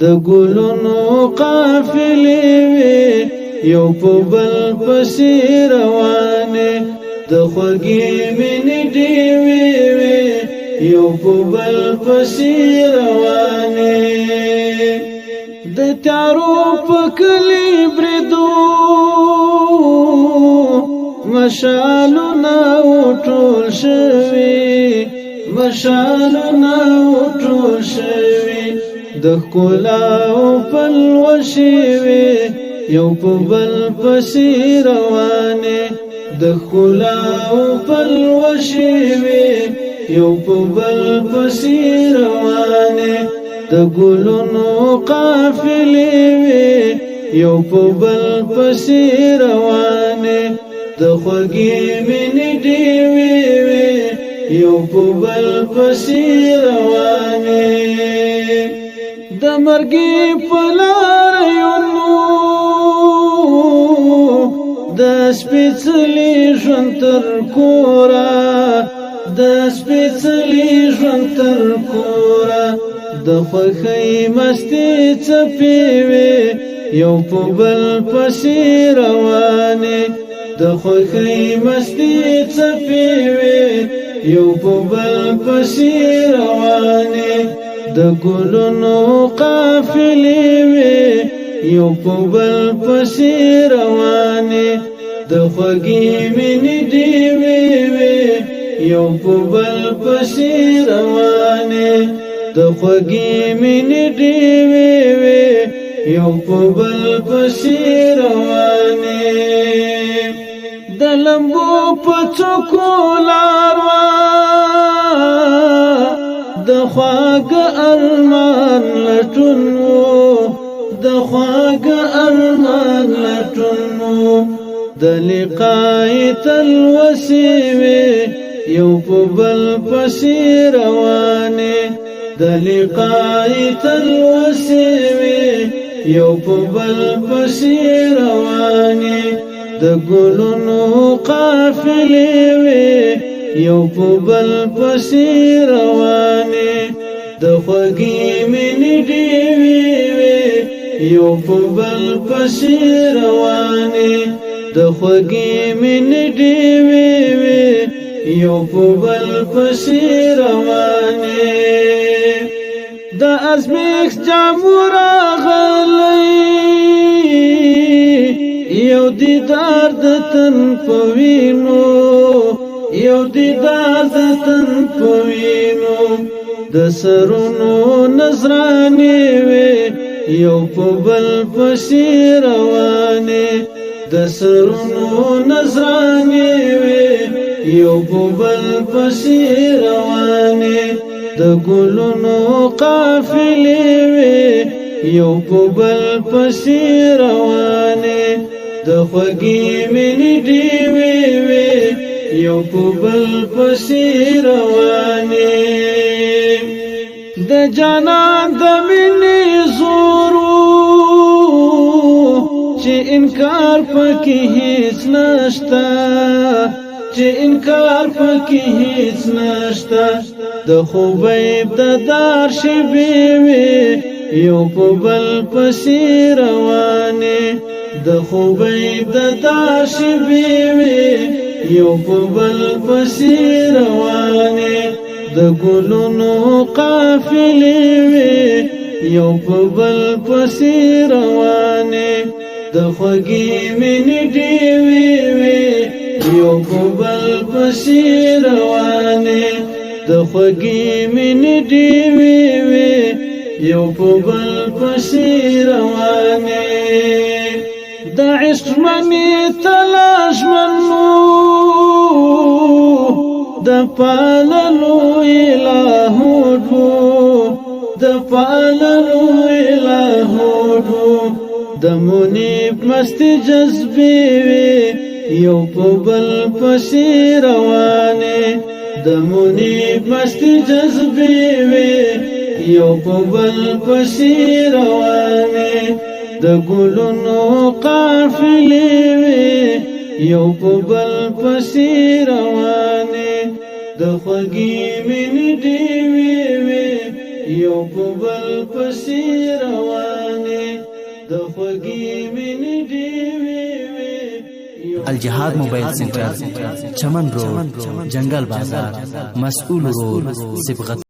د ګلونو قافلې وي یو په بل پسې روانې د خوږې مینې ډیوې وي یو په بل پسې روانې د تیارو په کلي بریدو مشالونه وټول شوي مشالونه وټول شوي د ښکلاو پلوشې وي یو په بل پسې روانې د ښکلاو پلوشې وي یو په بل پسې روانې د ګلونو قافلې وي یو په بل پسې روانې د خوږې مینې ډیوې وي یو په بل پسې روانې د مرګي په لاریونو د سپېڅلي ژوند تر کوره د سپېڅلي ژوند تر کوره د خوښۍ مستې څپې وي یو په بل پسې روانې د خوښۍ مستې څپې وي یو په بل پسې روانې د ګلونو قافلې وي یو په بل پسې روانې د خوږې مینې ډیوې وي یو په بل پسې روانې د خوږې مینې ډیوې وي یو په بل پسې روانې د لمبو په څوکو لار وه د خواږه ارمان لټون وو د خواږه ارمان لټون وو د لقای تلوسې وي یو په بل پسې روانې د لقای تلوسې وي یو په بل پسې روانې د ګلونو قافلې وي یو په بل پسې روانې د خوږې مینې ډیوې وي یو په بل پسې روانې د خوږې مینې ډیوې وي یو په بل پسې روانې د ازمیښت جامو راغلی یو دیدار د تن په وینو یو دیدار د تن په وینو د سرونو نظرانې وي یو په بل پسې روانې د سرونو نظرانې وي یو په بل پسې روانې د ګلونو قافلې وي یو په بل پسې روانې د خوږې مینې ډیوې وي یو په بل پسې روانې د جانان د مینې زور چې انکار پکې هیڅ نشته چې انکار پکې هیڅ نشته د خوبیب د دار شیبې وي یو په بل پسې روانې د خوبیب د دار شیبې وي یو په بل پسې روانې د ګلونو قافلې وي یو په بل پسې روانې د خوږې مینې ډیوې وي یو په بل پسې روانې د خوږې مینې ډیوې وي یو په بل پسې روانې د عشق منې تلاش منو د پاللو الهو د پاللو الهو د منیب مستې جذبې وي یو په بل پسې روانې د منیب مستې جذبې وي یو په بل پسې روانې د ګلونو قافلې وي یو په بل پسې روانې د خوږې مینې ډیوې وي یو په بل پسې روانې د خوږې مینې ډیوې وې. الجهاد موبایل سنټر، چمن روډ، جنگل بازار، مسئول روډ، صبغت